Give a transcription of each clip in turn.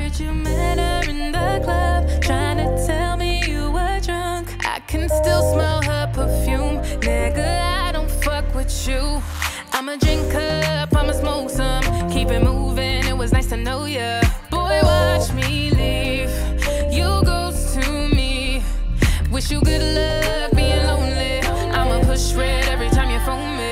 heard you met her in the club, trying to tell me you were drunk. I can still smell her perfume. Nigga, I don't fuck with you. I'ma drink up, I'ma smoke some, keep it moving, it was nice to know ya. Boy, watch me leave, you ghost to me. Wish you good luck being lonely. I'ma push red every time you phone me.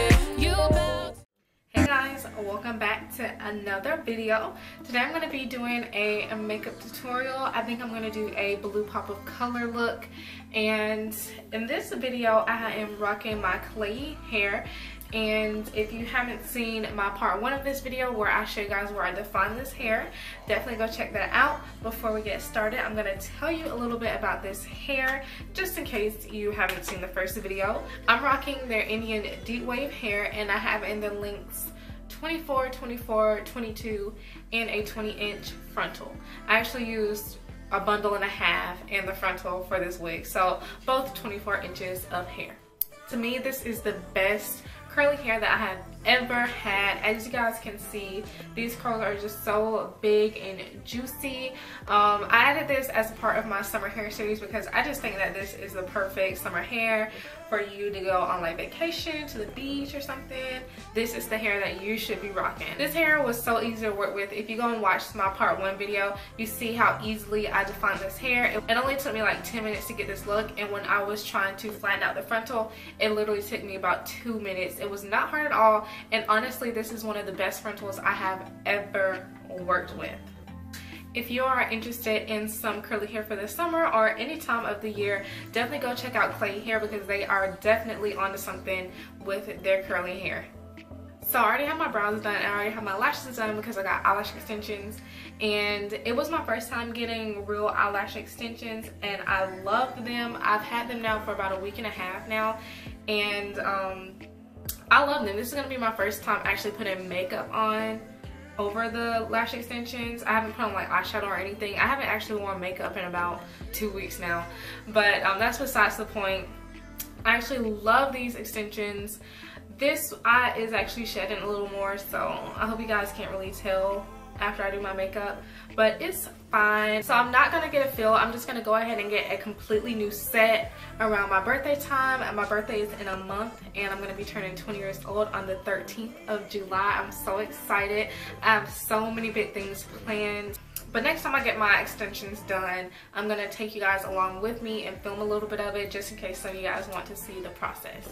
Hey guys, welcome back to another video. Today I'm going to be doing a makeup tutorial. I think I'm going to do a blue pop of color look, and in this video I am rocking my Klaiyi hair. And if you haven't seen my part 1 of this video where I show you guys where I define this hair, definitely go check that out. Before we get started, I'm going to tell you a little bit about this hair, just in case you haven't seen the first video. I'm rocking their Indian deep wave hair, and I have in the lengths 24, 24, 22, and a 20-inch frontal. I actually used a bundle and a half in the frontal for this wig, so both 24 inches of hair. To me, this is the best curly hair that I have ever had. As you guys can see, these curls are just so big and juicy. I added this as a part of my summer hair series because I just think that this is the perfect summer hair for you to go on like vacation, to the beach or something. This is the hair that you should be rocking. This hair was so easy to work with. If you go and watch my part 1 video, you see how easily I defined this hair. It only took me like 10 minutes to get this look, and when I was trying to flatten out the frontal, it literally took me about 2 minutes. It was not hard at all, and honestly, this is one of the best frontals I have ever worked with. If you are interested in some curly hair for the summer or any time of the year, definitely go check out Klaiyi Hair because they are definitely onto something with their curly hair. So I already have my brows done, and I already have my lashes done because I got eyelash extensions, and it was my first time getting real eyelash extensions, and I love them. I've had them now for about a week and a half now, and I love them. This is going to be my first time actually putting makeup on over the lash extensions. I haven't put on like eyeshadow or anything. I haven't actually worn makeup in about 2 weeks now, but that's besides the point. I actually love these extensions. This eye is actually shedding a little more, so I hope you guys can't really tell after I do my makeup, but it's fine. So I'm not gonna get a fill. I'm just gonna go ahead and get a completely new set around my birthday time, and my birthday is in a month, and I'm gonna be turning 20 years old on the 13th of July. I'm so excited. I have so many big things planned. But next time I get my extensions done, I'm gonna take you guys along with me and film a little bit of it, just in case some of you guys want to see the process.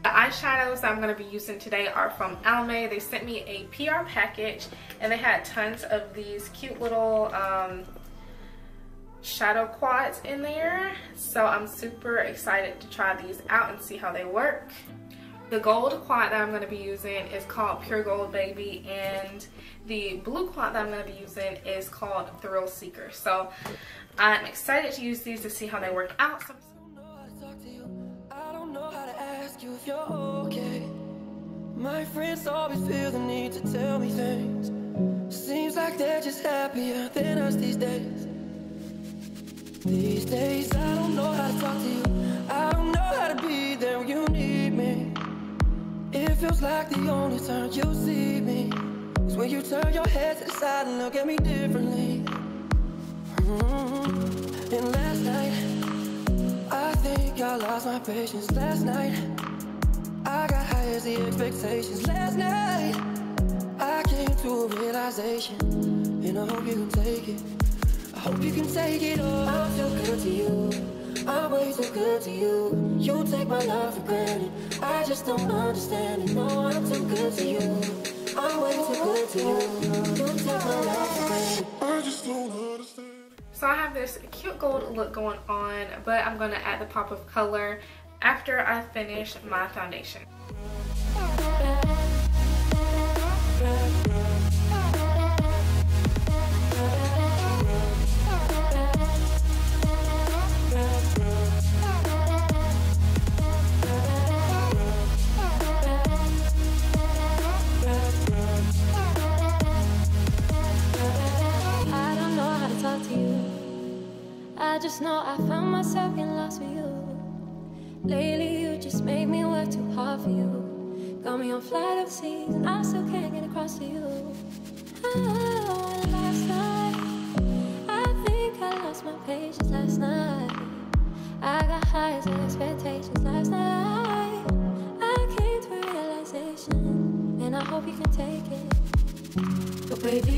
The eyeshadows that I'm going to be using today are from Almay. They sent me a PR package, and they had tons of these cute little shadow quads in there. So I'm super excited to try these out and see how they work. The gold quad that I'm going to be using is called Pure Gold Baby, and the blue quad that I'm going to be using is called Thrill Seeker. So I'm excited to use these to see how they work out. Know how to ask you if you're okay. My friends always feel the need to tell me things. Seems like they're just happier than us these days. These days I don't know how to talk to you. I don't know how to be there when you need me. It feels like the only time you see me is when you turn your head to the side and look at me differently. And last night I think I lost my patience. Last night I got high as the expectations. Last night I came to a realization, and I hope you can take it. I hope you can take it all. I'm so good to you, I'm way so good to you. You take my love for granted, I just don't understand it. No, I'm so good to you, I'm way so good to you. You take my love for granted, I just don't understand. So I have this cute gold look going on, but I'm going to add the pop of color after I finish my foundation. I just know I found myself getting lost with you. Lately you just made me work too hard for you. Got me on flight overseas and I still can't get across to you. Oh, last night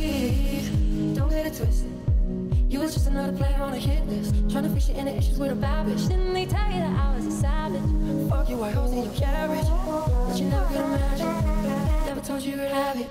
breathe. Don't get it twisted. You was just another player on a hit list, trying to fix your inner issues with a bad bitch. Didn't they tell you that I was a savage? Fuck you, white hoes in your carriage, but you never could imagine. Never told you you could have it.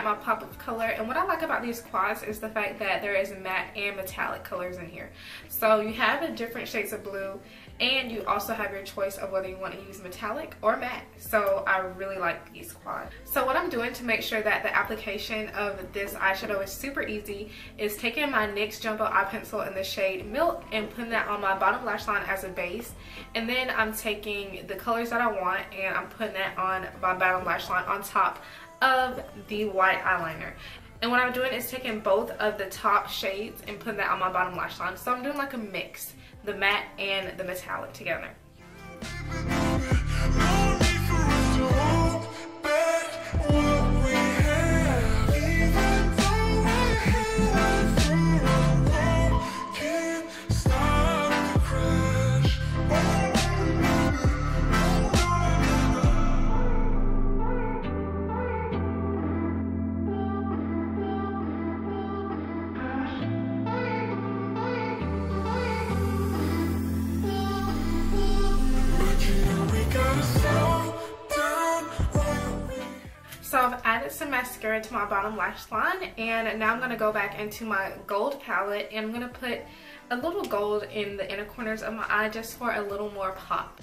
My pop of color, and what I like about these quads is the fact that there is matte and metallic colors in here, so you have the different shades of blue, and you also have your choice of whether you want to use metallic or matte. So I really like these quads. So what I'm doing to make sure that the application of this eyeshadow is super easy is taking my NYX Jumbo eye pencil in the shade Milk and putting that on my bottom lash line as a base, and then I'm taking the colors that I want and I'm putting that on my bottom lash line on top of the white eyeliner. And what I'm doing is taking both of the top shades and putting that on my bottom lash line. So I'm doing like a mix, the matte and the metallic together. So I've added some mascara to my bottom lash line, and now I'm going to go back into my gold palette and I'm going to put a little gold in the inner corners of my eye just for a little more pop.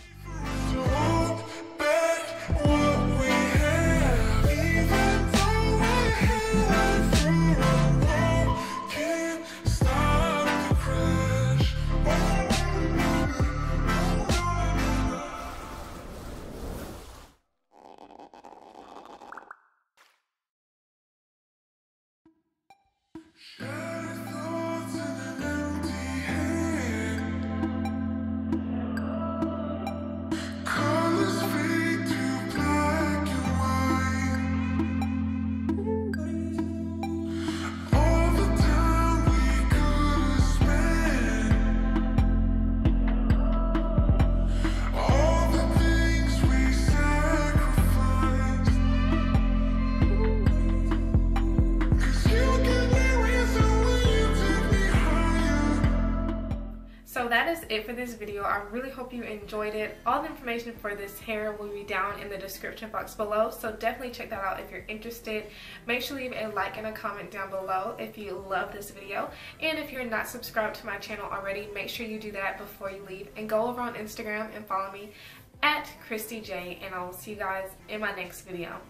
it for this video. I really hope you enjoyed it. All the information for this hair will be down in the description box below, so definitely check that out if you're interested. Make sure you leave a like and a comment down below if you love this video, and if you're not subscribed to my channel already, make sure you do that before you leave, and go over on Instagram and follow me at christijae, and I will see you guys in my next video.